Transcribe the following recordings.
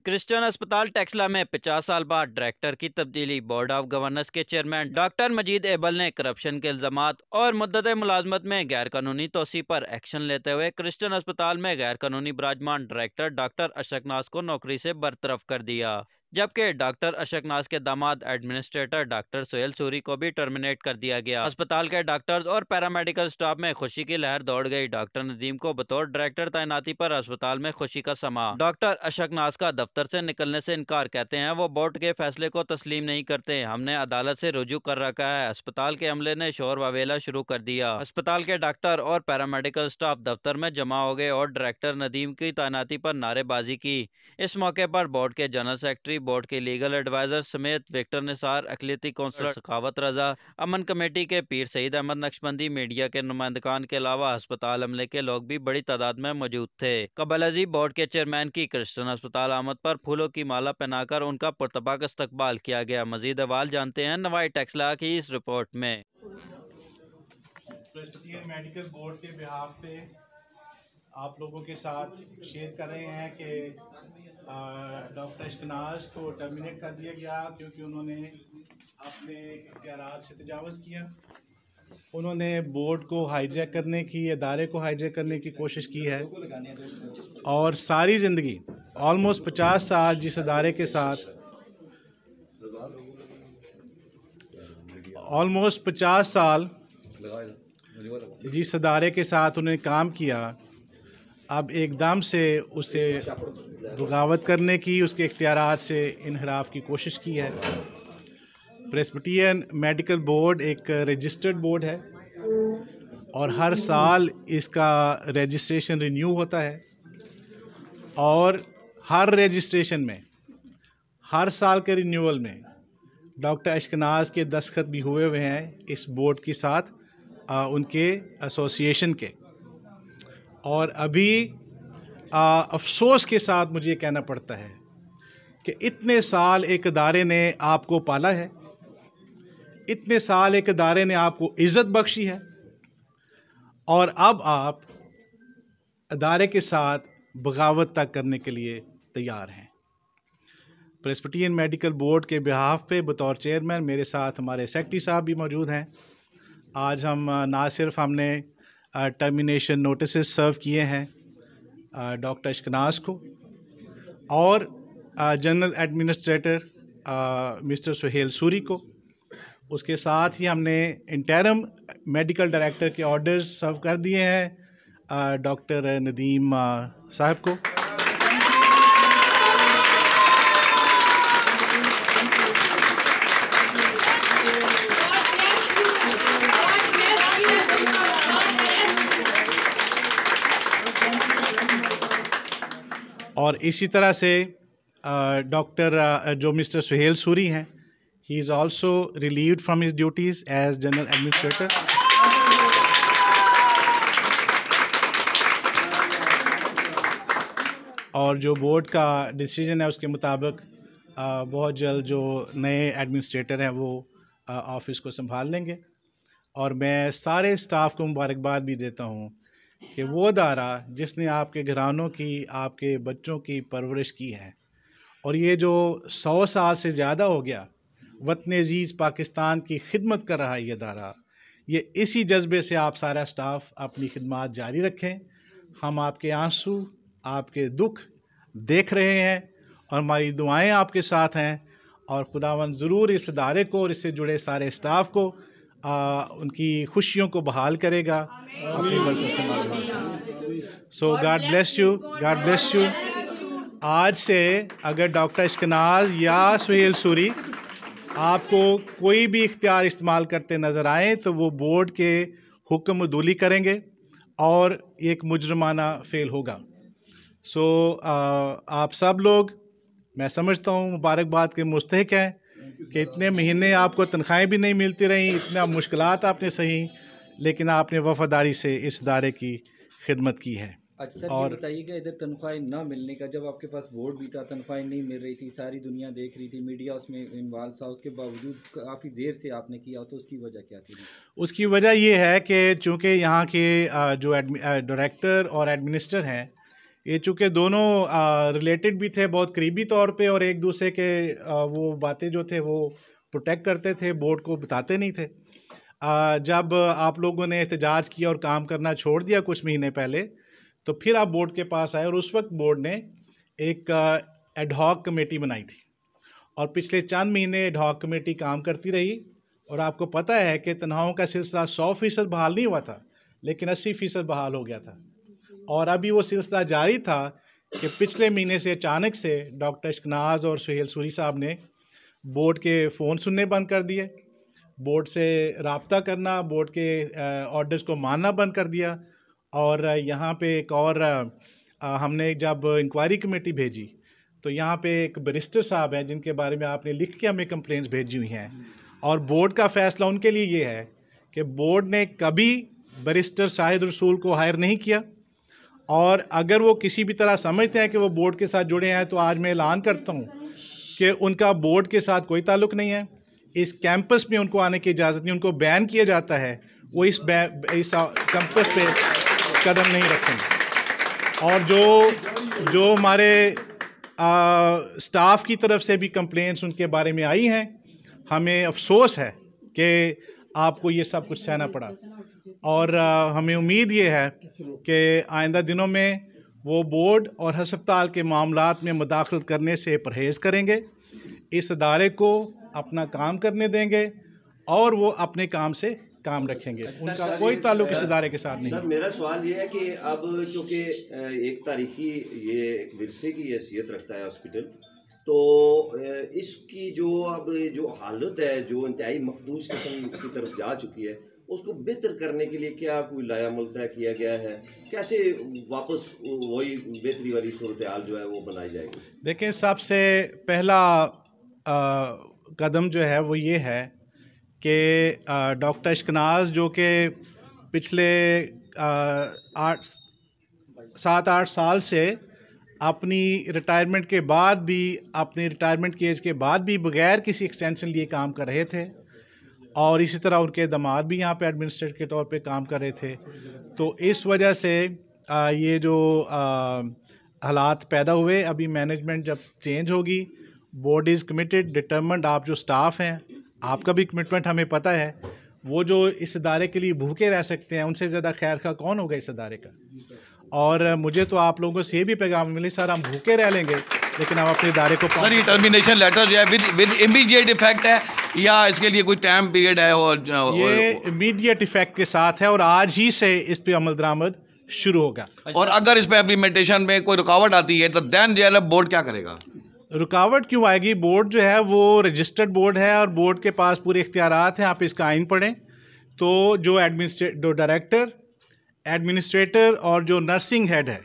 Christian अस्पताल टेक्सला में 50 साल बाद डायरेक्टर की तब्दीली। बोर्ड ऑफ गवर्नर्स के चेयरमैन डॉक्टर मजीद एबल ने करप्शन के इल्जामात और मुद्दत मुलाजमत में गैर कानूनी तोसी पर एक्शन लेते हुए क्रिश्चियन अस्पताल में गैर कानूनी बराजमान डायरेक्टर डॉक्टर अशक नाज को नौकरी से बरतरफ कर दिया, जबकि डॉक्टर अशक नाज के दामाद एडमिनिस्ट्रेटर डॉक्टर सोहेल सूरी को भी टर्मिनेट कर दिया गया। अस्पताल के डॉक्टर्स और पैरामेडिकल स्टाफ में खुशी की लहर दौड़ गई। डॉक्टर नदीम को बतौर डायरेक्टर तैनाती पर अस्पताल में खुशी का समा। डॉक्टर अशक नाज का दफ्तर से निकलने से इनकार, कहते हैं वो बोर्ड के फैसले को तस्लीम नहीं करते। हमने अदालत से रुजू कर रखा है। अस्पताल के अमले ने शोर ववेला शुरू कर दिया। अस्पताल के डॉक्टर और पैरामेडिकल स्टाफ दफ्तर में जमा हो गए और डायरेक्टर नदीम की तैनाती पर नारेबाजी की। इस मौके पर बोर्ड के जनरल सेक्रेटरी, बोर्ड के लीगल एडवाइजर समेत विक्टर निसार, अकलियती कौंसलर सखावत रजा, अमन कमेटी के पीर सईद अहमद नक्शबंदी, मीडिया के नुमाइंदगान के अलावा अस्पताल अमले के लोग भी बड़ी तादाद में मौजूद थे। कबल अजीब बोर्ड के चेयरमैन की क्रिश्चियन अस्पताल आमद पर फूलों की माला पहनाकर उनका पुरतबाक इस्तकबाल किया गया। मजीद अहवाल जानते हैं नवाई टेक्सला की इस रिपोर्ट में। प्रेस्बिटेरियन मेडिकल बोर्ड के बिहाफ पे आप लोगों के साथ शेयर कर रहे हैं कि डॉक्टर अशकनाज को टर्मिनेट कर दिया गया क्योंकि उन्होंने अपने इख्तियारात से तजावुज़ किया। उन्होंने बोर्ड को हाईजैक करने की, अदारे को हाईजैक करने की कोशिश की है और सारी ज़िंदगी ऑलमोस्ट 50 साल जिस अदारे के साथ ऑलमोस्ट 50 साल जिस अदारे के साथ उन्होंने काम किया, अब एकदम से उसे बगावत करने की, उसके इख्तियारात से इनहराफ की कोशिश की है। प्रेस्बिटेरियन मेडिकल बोर्ड एक रजिस्टर्ड बोर्ड है और हर साल इसका रजिस्ट्रेशन रिन्यू होता है और हर रजिस्ट्रेशन में, हर साल के रिन्यूअल में डॉक्टर अशकनाज के दस्तखत भी हुए हैं इस बोर्ड के साथ, उनके एसोसिएशन के। और अभी अफसोस के साथ मुझे कहना पड़ता है कि इतने साल एक अदारे ने आपको पाला है, इतने साल एक अदारे ने आपको इज़्ज़त बख्शी है और अब आप अदारे के साथ बगावत तक करने के लिए तैयार हैं। प्रेस्बिटेरियन मेडिकल बोर्ड के बिहाफ पे बतौर चेयरमैन मेरे साथ हमारे सेक्रेटरी साहब भी मौजूद हैं। आज हम ना सिर्फ हमने टर्मिनेशन नोटिस सर्व किए हैं डॉक्टर अशकनाज को और general administrator mister Sohail Suri को, उसके साथ ही हमने इंटरिम मेडिकल डायरेक्टर के ऑर्डर्स सर्व कर दिए हैं डॉक्टर नदीम साहब को। और इसी तरह से डॉक्टर जो मिस्टर सोहेल सूरी हैं, he is also relieved from his duties as general administrator. और जो बोर्ड का डिसीजन है उसके मुताबिक बहुत जल्द जो नए एडमिनिस्ट्रेटर हैं वो ऑफिस को संभाल लेंगे। और मैं सारे स्टाफ को मुबारकबाद भी देता हूँ कि वो अदारा जिसने आपके घरानों की, आपके बच्चों की परवरिश की है और ये जो 100 साल से ज़्यादा हो गया वतन अजीज़ पाकिस्तान की खिदमत कर रहा है ये अदारा, ये इसी जज्बे से आप सारा स्टाफ अपनी खिदमत जारी रखें। हम आपके आंसू, आपके दुख देख रहे हैं और हमारी दुआएं आपके साथ हैं और खुदावंद ज़रूर इस अदारे को और इससे जुड़े सारे स्टाफ को उनकी खुशियों को बहाल करेगा अपने वर्कों से मालूम। So God bless you, God bless you. आज से अगर डॉक्टर अशकनाज या सोहेल सूरी आपको कोई भी इख्तियार इस्तेमाल करते नज़र आए तो वो बोर्ड के हुक्म अदूली करेंगे और एक मुजरमाना फेल होगा। सो आप सब लोग, मैं समझता हूँ, मुबारकबाद के मुस्तहिक हैं कि इतने महीने आपको तनख्वाहें भी नहीं मिलती रहीं, इतना मुश्किलात आपने सही, लेकिन आपने वफादारी से इस इदारे की खिदमत की है। अच्छा, और बताइएगा, इधर तनख्वाहें ना मिलने का, जब आपके पास बोर्ड भी था, तनख्वाहें नहीं मिल रही थी, सारी दुनिया देख रही थी, मीडिया उसमें इन्वॉल्व था, उसके बावजूद काफ़ी देर से आपने किया, तो उसकी वजह क्या थी? उसकी वजह ये है कि चूँकि यहाँ के जो डायरेक्टर और एडमिनिस्टर हैं, ये चूँकि दोनों रिलेटेड भी थे बहुत करीबी तौर पे, और एक दूसरे के वो बातें जो थे वो प्रोटेक्ट करते थे, बोर्ड को बताते नहीं थे। जब आप लोगों ने एहतजाज किया और काम करना छोड़ दिया कुछ महीने पहले, तो फिर आप बोर्ड के पास आए और उस वक्त बोर्ड ने एक एडहॉक कमेटी बनाई थी, और पिछले चंद महीने एडहॉक कमेटी काम करती रही। और आपको पता है कि तनख्वाहों का सिलसिला 100% बहाल नहीं हुआ था, लेकिन 80% बहाल हो गया था। और अभी वो सिलसिला जारी था कि पिछले महीने से अचानक से डॉक्टर इश्कनाज और सुहेल सूरी साहब ने बोर्ड के फ़ोन सुनने बंद कर दिए, बोर्ड से रब्ता करना, बोर्ड के ऑर्डर्स को मानना बंद कर दिया। और यहाँ पे एक और हमने जब इंक्वायरी कमेटी भेजी तो यहाँ पे एक बैरिस्टर साहब हैं जिनके बारे में आपने लिख के हमें कंप्लेंट्स भेजी हुई हैं, और बोर्ड का फ़ैसला उनके लिए ये है कि बोर्ड ने कभी बैरिस्टर शाहिद रसूल को हायर नहीं किया, और अगर वो किसी भी तरह समझते हैं कि वो बोर्ड के साथ जुड़े हैं तो आज मैं ऐलान करता हूँ कि उनका बोर्ड के साथ कोई ताल्लुक़ नहीं है। इस कैंपस में उनको आने की इजाज़त नहीं, उनको बैन किया जाता है, वो इस कैंपस पे कदम नहीं रखेंगे। और जो हमारे स्टाफ की तरफ से भी कंप्लेंट्स उनके बारे में आई हैं, हमें अफसोस है कि आपको ये सब कुछ सहना पड़ा, और हमें उम्मीद ये है कि आइंदा दिनों में वो बोर्ड और हस्पताल के मामलात में मुदाखलत करने से परहेज़ करेंगे, इस अदारे को अपना काम करने देंगे और वो अपने काम से काम रखेंगे। उनका कोई ताल्लुक इस अदारे के साथ नहीं। सर, मेरा सवाल ये है कि अब चूँकि एक तारीखी ये एक विरसे की हैसियत रखता है हॉस्पिटल, तो इसकी जो हालत है, जो इंतहाई मखदूस किस्म की तरफ जा चुकी है, उसको बेहतर करने के लिए क्या कोई लायामल तय किया गया है? कैसे वापस वही बेहतरी वाली सूरत हाल जो है वो बनाई जाएगी? देखें, सबसे पहला कदम जो है वो ये है कि डॉक्टर इश्कनाज जो कि पिछले 7-8 साल से अपनी रिटायरमेंट के बाद भी, अपनी रिटायरमेंट की एज के बाद भी बग़ैर किसी एक्सटेंशन लिए काम कर रहे थे, और इसी तरह उनके दामाद भी यहाँ पे एडमिनिस्ट्रेटर के तौर पे काम कर रहे थे। तो इस वजह से ये जो हालात पैदा हुए, अभी मैनेजमेंट जब चेंज होगी, बोर्ड इज़ कमिटेड, डिटर्मेंड। आप जो स्टाफ हैं, आपका भी कमिटमेंट हमें पता है, वो जो इस इदारे के लिए भूखे रह सकते हैं, उनसे ज़्यादा खैर खा कौन होगा इस इदारे का। और मुझे तो आप लोगों से ये भी पैगाम मिले, सर हम भूखे रह लेंगे लेकिन हम अपने इदारे को। सर, ये टर्मिनेशन लेटर जो है विद इमीडिएट इफेक्ट है या इसके लिए कोई टाइम पीरियड है? ये इमीडिएट इफेक्ट के साथ है और आज ही से इस पे अमल दरामद शुरू होगा। और अगर इस पे इम्प्लीमेंटेशन में कोई रुकावट आती है तो देन जो है बोर्ड क्या करेगा? रुकावट क्यों आएगी? बोर्ड जो है वो रजिस्टर्ड बोर्ड है और बोर्ड के पास पूरे इख्तियारात हैं। आप इसका आइन पढ़ें तो जो डायरेक्टर, एडमिनिस्ट्रेटर और जो नर्सिंग हेड है,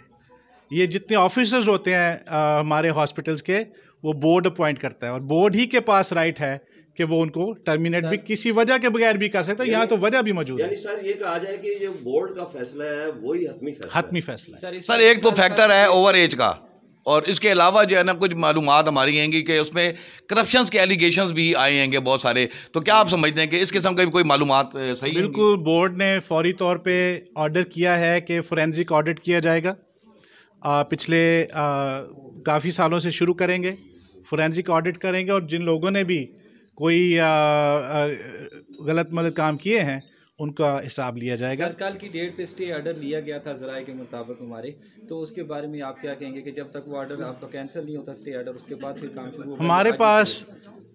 ये जितने ऑफिसर्स होते हैं हमारे हॉस्पिटल्स के, वो बोर्ड अपॉइंट करता है, और बोर्ड ही के पास राइट है कि वो उनको टर्मिनेट भी किसी वजह के बगैर भी कर सकता है। यहाँ तो वजह भी मौजूद है। यानी सर ये कहा जाए कि जो बोर्ड का फैसला है वही हतमी फैसला है। सर, एक तो फैक्टर है ओवर एज का, और इसके अलावा जो है ना कुछ मालूमात हमारी हैंगी कि उसमें करप्शंस के एलिगेशंस भी आए हैंगे बहुत सारे। तो क्या आप समझते हैं कि इस किस्म का भी कोई मालूमात सही? बिल्कुल, बोर्ड ने फौरी तौर पे ऑर्डर किया है कि फोरेंसिक ऑडिट किया जाएगा। पिछले काफ़ी सालों से शुरू करेंगे, फोरेंसिक ऑडिट करेंगे, और जिन लोगों ने भी कोई गलत मलत काम किए हैं उनका हिसाब लिया जाएगा। सर, कल की डेट पे स्टे ऑर्डर लिया गया था ज़राए के मुताबिक हमारे, तो उसके बारे में आप क्या कहेंगे कि जब तक वो ऑर्डर आपका कैंसिल नहीं होता स्टे ऑर्डर, उसके बाद फिर काम शुरू होगा? हमारे पास,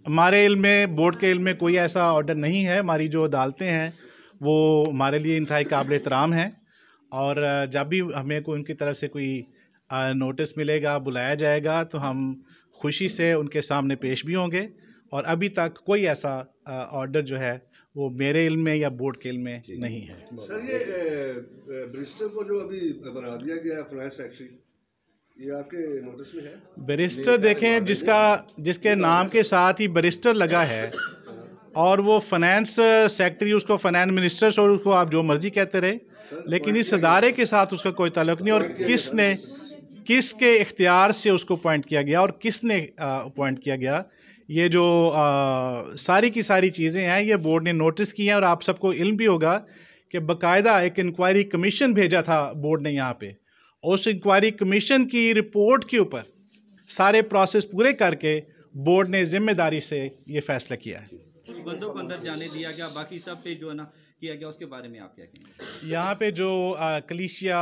हमारे इल्म में, बोर्ड के इल्म में कोई ऐसा ऑर्डर नहीं है। हमारी जो अदालतें हैं वो हमारे लिए इंतहाई काबिल एहतराम हैं, और जब भी हमें कोई उनकी तरफ से कोई नोटिस मिलेगा, बुलाया जाएगा, तो हम खुशी से उनके सामने पेश भी होंगे। और अभी तक कोई ऐसा ऑर्डर जो है वो मेरे इल्म में या बोर्ड के इल्म में नहीं है। सर, ये बैरिस्टर को जो अभी बना दिया गया फाइनेंस सेक्रेटरी, ये आपके नोटिस में है? बैरिस्टर देखें, जिसके नाम के साथ ही बैरिस्टर लगा है, और वो फाइनेंस सेक्रेटरी, उसको फाइनेंस मिनिस्टर, और उसको आप जो मर्जी कहते रहे, लेकिन इस अदारे के साथ उसका कोई ताल्लुक नहीं। और किसके इख्तियार से उसको अपॉइंट किया गया और किसने अपॉइंट किया गया, ये जो सारी की सारी चीज़ें हैं, ये बोर्ड ने नोटिस की हैं। और आप सबको इल्म भी होगा कि बाकायदा एक इंक्वायरी कमीशन भेजा था बोर्ड ने यहाँ पे, उस इंक्वायरी कमीशन की रिपोर्ट के ऊपर सारे प्रोसेस पूरे करके बोर्ड ने जिम्मेदारी से ये फैसला किया है। कुछ बंदों को अंदर जाने दिया गया, बाकी सब पे जो है ना किया गया, उसके बारे में आप क्या कहेंगे? यहाँ पे जो कलीसिया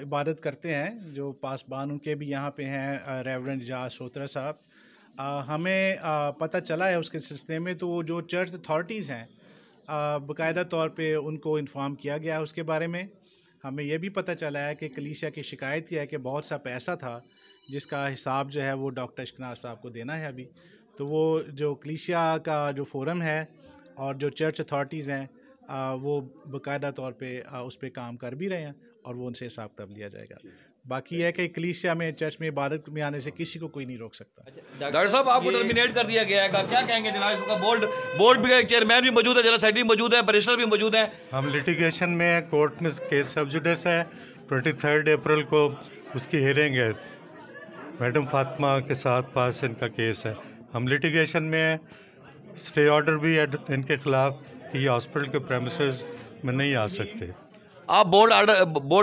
इबादत करते हैं, जो पासबान उनके भी यहाँ पे हैं, रेवरेंड जाज सोत्रा साहब, हमें पता चला है उसके सिलसिले में, तो जो चर्च अथॉरिटीज़ हैं बाकायदा तौर पे उनको इन्फॉर्म किया गया है उसके बारे में। हमें यह भी पता चला है कि कलीसिया की शिकायत यह है कि बहुत सा पैसा था जिसका हिसाब जो है वो डॉक्टर अशकनाज साहब को देना है अभी। तो वो जो कलीसिया का जो फोरम है और जो चर्च अथॉरिटीज़ हैं वो बाकायदा तौर पे उस पर काम कर भी रहे हैं और वो उनसे हिसाब तब लिया जाएगा। बाकी यह है कि कलीसिया में, चर्च में इबादत में आने से किसी को कोई नहीं रोक सकता। डॉक्टर साहब, आपको टर्मिनेट कर दिया गया है, क्या कहेंगे जनाब? इसका बोर्ड भी, चेयरमैन भी मौजूद है, जनरल सेक्रेटरी मौजूद है, बैरिस्टर भी मौजूद है। हम लिटिगेशन में, कोर्ट में केस सब जुडिस है। 23 अप्रैल को उसकी हियरिंग है। मैडम फातिमा के साथ पास इनका केस है। हम लिटिगेशन में स्टे ऑर्डर भी है इनके खिलाफ कि ये हॉस्पिटल के प्रेमिसेस में नहीं आ सकते। आप बोर्ड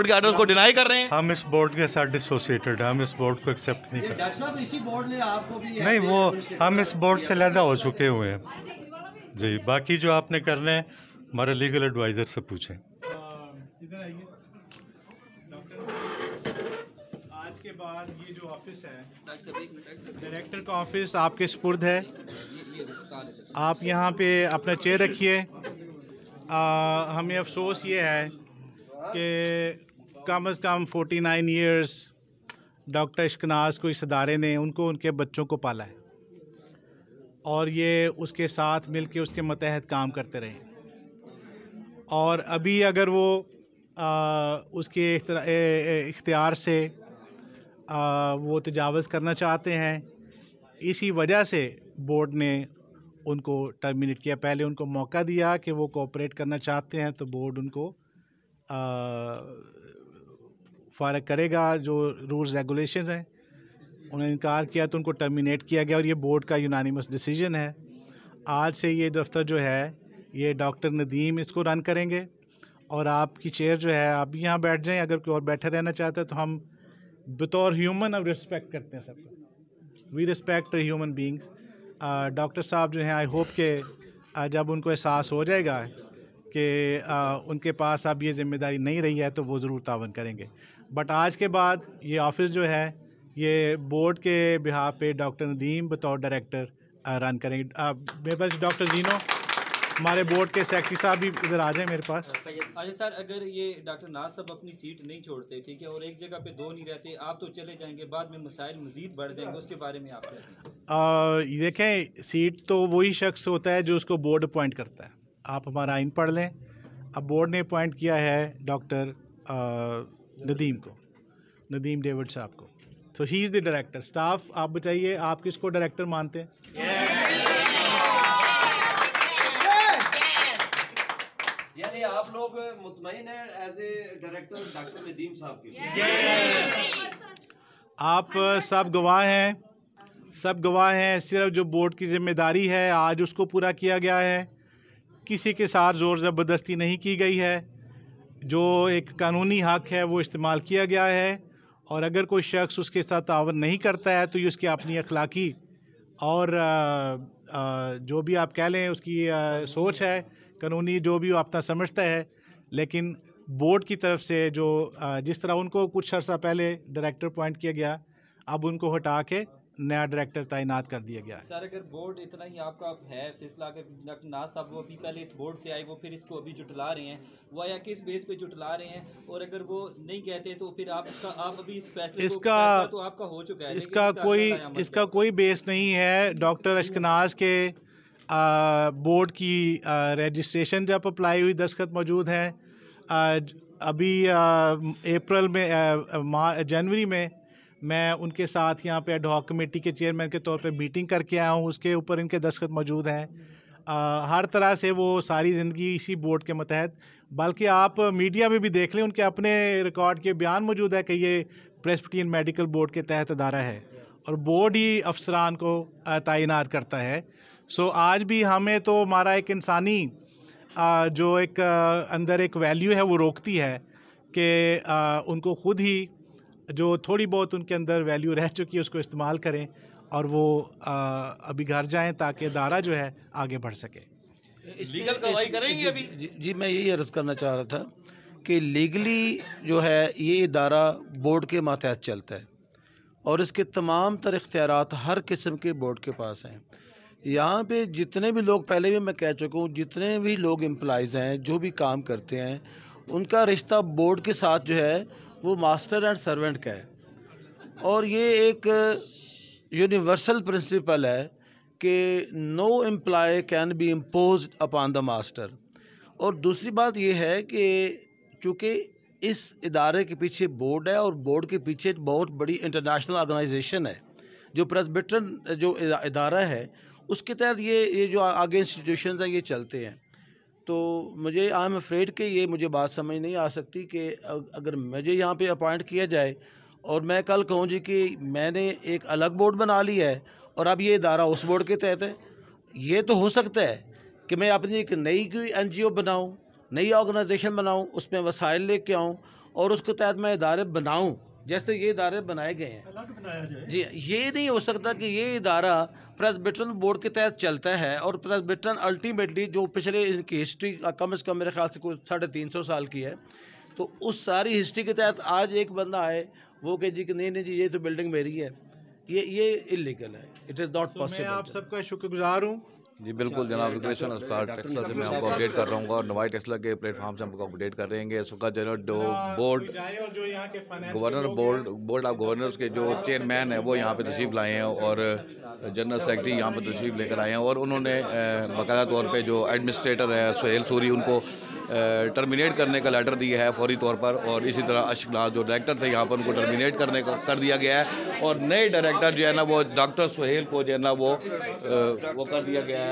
के ऑर्डर्स को डिनाई कर रहे हैं? हम इस बोर्ड के साथ डिसोसिएटेड हैं, हम इस बोर्ड को एक्सेप्ट नहीं करते। डॉक्टर साहब, इसी बोर्ड ने आपको भी नहीं, वो हम इस बोर्ड से अलहदा हो चुके हुए हैं जी। बाकी जो आपने करना है हमारे लीगल एडवाइज़र से पूछें। इधर आइए आज के बाद ये जो ऑफिस है, डायरेक्टर का ऑफिस आपके सुपुर्द है। आप यहाँ पे अपना चेयर रखिए। हमें अफसोस ये है कि कम से कम 49 इयर्स डॉक्टर अशकनाज को इस अदारे ने उनको, उनके बच्चों को पाला है और ये उसके साथ मिल के उसके मतहत काम करते रहे। और अभी अगर वो उसके इख्तियार से वो तजावज़ करना चाहते हैं, इसी वजह से बोर्ड ने उनको टर्मिनेट किया। पहले उनको मौका दिया कि वो कोऑपरेट करना चाहते हैं तो बोर्ड उनको फ़ारग करेगा, जो रूल्स रेगुलेशंस हैं। उन्होंने इनकार किया तो उनको टर्मिनेट किया गया और ये बोर्ड का यूनानिमस डिसीजन है। आज से ये दफ्तर जो है ये डॉक्टर नदीम इसको रन करेंगे और आपकी चेयर जो है आप भी यहाँ बैठ जाएं। अगर कोई और बैठा रहना चाहता है तो हम बतौर ह्यूमन अब रिस्पेक्ट करते हैं सबको। We respect human beings. Doctor साहब जो हैं, आई होप कि जब उनको एहसास हो जाएगा कि उनके पास अब ये ज़िम्मेदारी नहीं रही है तो वो ज़रूर तावन करेंगे। बट आज के बाद ये ऑफ़िस जो है ये बोर्ड के बिहाफ पे डॉक्टर नदीम बतौर डायरेक्टर रन करेंगे। मेरे पास डॉक्टर जीनो, हमारे बोर्ड के सेक्रेटरी साहब भी इधर आ जाए मेरे पास। अच्छा सर, अगर ये डॉक्टर नाज साहब अपनी सीट नहीं छोड़ते, ठीक है, और एक जगह पे दो नहीं रहते, आप तो चले जाएंगे, बाद में मसाइल मजीद बढ़ जाएंगे, उसके बारे में आप क्या? देखें, सीट तो वही शख्स होता है जो उसको बोर्ड अपॉइंट करता है। आप हमारा आइन पढ़ लें। अब बोर्ड ने अपॉइंट किया है डॉक्टर नदीम को, नदीम डेविड साहब को, तो he is the director. Staff आप बताइए, आप किसको डायरेक्टर मानते हैं? यानी आप लोग मुतमईन हैं as a director doctor Nadeem साहब के? आप सब गवाह हैं, सब गवाह हैं। सिर्फ जो बोर्ड की जिम्मेदारी है आज उसको पूरा किया गया है, किसी के साथ ज़ोर ज़बरदस्ती नहीं की गई है। जो एक कानूनी हक़ है वो इस्तेमाल किया गया है और अगर कोई शख्स उसके साथ तावन नहीं करता है तो ये उसकी अपनी अखलाकी और जो भी आप कह लें उसकी सोच है कानूनी, जो भी वो अपना समझता है। लेकिन बोर्ड की तरफ से जो जिस तरह उनको कुछ अर्सा पहले डायरेक्टर अपॉइंट किया गया, अब उनको हटा के नया डायरेक्टर तैनात कर दिया गया है। सर, अगर बोर्ड इतना ही आपका है सिलसिला, अगर डॉक्टर नाज साहब वो अभी पहले इस बोर्ड से आए, वो फिर इसको अभी जुटला रहे हैं, वो या किस बेस पे जुटला रहे हैं, और अगर वो नहीं कहते तो फिर आप अभी इस फैसले को तो आपका हो चुका है, इसका कोई बेस नहीं है। डॉक्टर अशकनाज के बोर्ड की रजिस्ट्रेशन जब अप्लाई हुई दस्तखत मौजूद हैं। अभी अप्रैल में जनवरी में मैं उनके साथ यहाँ पे एडहॉक कमेटी के चेयरमैन के तौर पे मीटिंग करके आया हूँ, उसके ऊपर इनके दस्तखत मौजूद हैं। हर तरह से वो सारी ज़िंदगी इसी बोर्ड के मतहत, बल्कि आप मीडिया में भी देख लें, उनके अपने रिकॉर्ड के बयान मौजूद है कि ये प्रेस्बिटेरियन मेडिकल बोर्ड के तहत अदारा है और बोर्ड ही अफसरान को तैनात करता है। सो आज भी हमें तो हमारा एक इंसानी जो एक अंदर एक वैल्यू है वो रोकती है कि उनको ख़ुद ही जो थोड़ी बहुत उनके अंदर वैल्यू रह चुकी है उसको इस्तेमाल करें और वो अभी घर जाएं ताकि इदारा जो है आगे बढ़ सके। लीगल कार्रवाई करेंगे अभी? जी मैं यही अर्ज़ करना चाह रहा था कि लीगली जो है ये इदारा बोर्ड के मातहत चलता है और इसके तमाम तर इख्तियारात हर किस्म के बोर्ड के पास हैं। यहाँ पे जितने भी लोग, पहले भी मैं कह चुका हूँ, जितने भी लोग एम्प्लॉइज़ हैं जो भी काम करते हैं उनका रिश्ता बोर्ड के साथ जो है वो मास्टर एंड सर्वेंट का है। और ये एक यूनिवर्सल प्रिंसिपल है कि no employ can be imposed upon the master. और दूसरी बात ये है कि चूँकि इस इदारे के पीछे बोर्ड है और बोर्ड के पीछे बहुत बड़ी इंटरनेशनल ऑर्गेनाइजेशन है, जो प्रेसबिटरन जो इदारा है उसके तहत ये जो आगे इंस्टीट्यूशंस हैं ये चलते हैं। तो मुझे आई एम अफ्रेड कि ये मुझे बात समझ नहीं आ सकती कि अगर मुझे यहाँ पे अपॉइंट किया जाए और मैं कल कहूँ जी कि मैंने एक अलग बोर्ड बना लिया है और अब ये इदारा उस बोर्ड के तहत है। ये तो हो सकता है कि मैं अपनी एक नई कोई NGO बनाऊँ, नई ऑर्गेनाइजेशन बनाऊँ, उसमें वसाइल लेके आऊँ और उसके तहत मैं इदारे बनाऊँ जैसे ये इदारे बनाए गए हैं। अलग बनाया जाए जी, ये नहीं हो सकता कि ये इदारा प्रेसबिटरन बोर्ड के तहत चलता है और प्रेसबिटरन अल्टीमेटली जो पिछले इनकी हिस्ट्री कम से कम मेरे ख्याल से कोई 350 साल की है, तो उस सारी हिस्ट्री के तहत आज एक बंदा आए वो कहे जी कि नहीं जी ये तो बिल्डिंग मेरी है, ये इलीगल है। It is not possible. मैं आप सबका शुक्रगुजार हूँ। जी बिल्कुल जनाब, क्रिश्चियन अस्पताल टेक्सला से मैं आपको अपडेट कर रहा हूँ और नवाई टेक्सला के प्लेटफॉर्म से हमको अपडेट कर रहे हैं। इस वक्त जो board governor board of governors के जो चेयरमैन है वो यहाँ पे तशरीफ़ लाए हैं और जनरल सेक्रेटरी यहाँ पे तशरीफ़ लेकर आए हैं और उन्होंने बाकायदा तौर पे जो एडमिनिस्ट्रेटर है सुहेल सूरी उनको टर्मिनेट करने का लेटर दिया है फौरी तौर पर। और इसी तरह अशनाज जो डायरेक्टर थे यहाँ पर उनको टर्मिनेट करने का कर दिया गया है और नए डायरेक्टर जो है ना वो डॉक्टर सुहेल को जो है ना वो कर दिया गया है।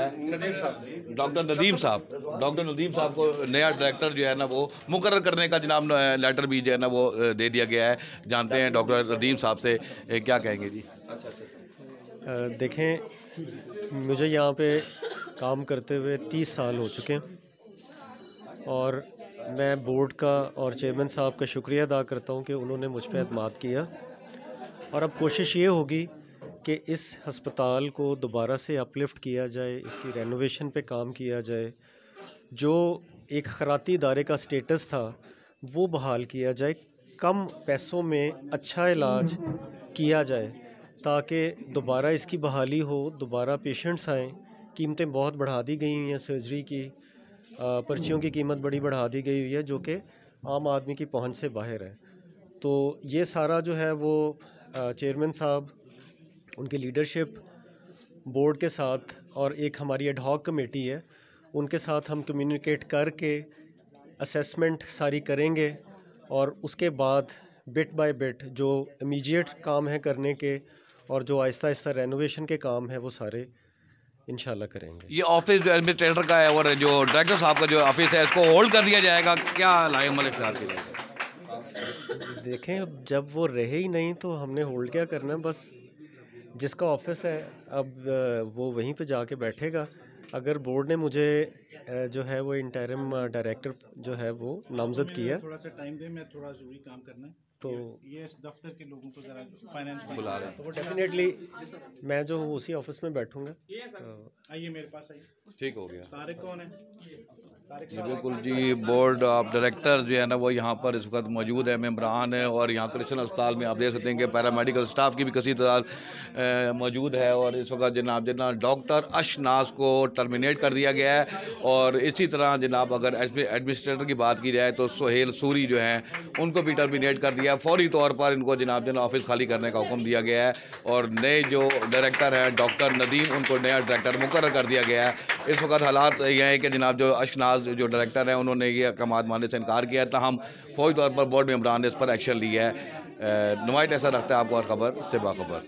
डॉक्टर नदीम साहब को नया डायरेक्टर जो है ना वो मुकर्रर करने का जनाब लेटर भी जो है ना वो दे दिया गया है। जानते हैं डॉक्टर नदीम साहब से क्या कहेंगे जी? देखें, मुझे यहाँ पे काम करते हुए 30 साल हो चुके हैं और मैं बोर्ड का और चेयरमैन साहब का शुक्रिया अदा करता हूँ कि उन्होंने मुझ पर एतमाद किया। और अब कोशिश ये होगी कि इस हस्पताल को दोबारा से अपलिफ्ट किया जाए, इसकी रेनोवेशन पे काम किया जाए, जो एक खैराती इदारे का स्टेटस था वो बहाल किया जाए, कम पैसों में अच्छा इलाज किया जाए ताकि दोबारा इसकी बहाली हो, दोबारा पेशेंट्स आएँ। कीमतें बहुत बढ़ा दी गई हुई हैं, सर्जरी की पर्चियों की कीमत बड़ी बढ़ा दी गई हुई है जो कि आम आदमी की पहुंच से बाहर है। तो ये सारा जो है वो चेयरमैन साहब, उनकी लीडरशिप, बोर्ड के साथ और एक हमारी एड हॉक कमेटी है उनके साथ हम कम्युनिकेट करके असेसमेंट सारी करेंगे और उसके बाद बिट बाय बिट जो इमीडिएट काम है करने के और जो आहिस्ता आहिस्ता रेनोवेशन के काम है वो सारे इंशाल्लाह करेंगे। ये ऑफिस जो एडमिनिस्ट्रेटर का है और जो डायरेक्टर साहब का जो ऑफिस है इसको होल्ड कर दिया जाएगा, क्या लाएमल इख्तियार किया जाएगा? देखें, अब जब वो रहे ही नहीं तो हमने होल्ड क्या करना, बस जिसका ऑफिस है अब वो वहीं पे जाके बैठेगा। अगर बोर्ड ने मुझे जो है वो इंटरिम डायरेक्टर जो है वो नामजद किया, थोड़ा सा टाइम दे, मैं थोड़ा ज़रूरी काम करना है तो ये इस दफ्तर के लोगों को ज़रा फाइनेंस बुला रहे हैं। तो डेफिनेटली मैं जो उसी ऑफिस में बैठूंगा। आइए मेरे पास आइए। ठीक हो गया। तारिक कौन है? जी बिल्कुल जी, बोर्ड ऑफ डायरेक्टर जो है ना वो यहाँ पर इस वक्त मौजूद है, मेम्बरान है और यहाँ क्रिश्चियन अस्पताल में आप देख सकते हैं कि पैरामेडिकल स्टाफ की भी कसी तादाद मौजूद है। और इस वक्त जनाब डॉक्टर अशनाज को टर्मिनेट कर दिया गया है और इसी तरह जनाब अगर एडमिनिस्ट्रेटर की बात की जाए तो सुहेल सूरी जो हैं उनको भी टर्मिनेट कर दिया है। फौरी तौर पर इनको जनाब ऑफिस खाली करने का हुक्म दिया गया है और नए जो डायरेक्टर हैं डॉक्टर नदीम, उनको नया डायरेक्टर मुकर्रर कर दिया गया है। इस वक्त हालात ये हैं कि जनाब जो अशनाज जो डायरेक्टर है उन्होंने ये अहकामात मानने से इनकार किया है, ताहम फौरी तौर पर बोर्ड मेंबरान ने इस पर एक्शन लिया है। नुमाइट ऐसा रखता है आपको और ख़बर से बाखबर।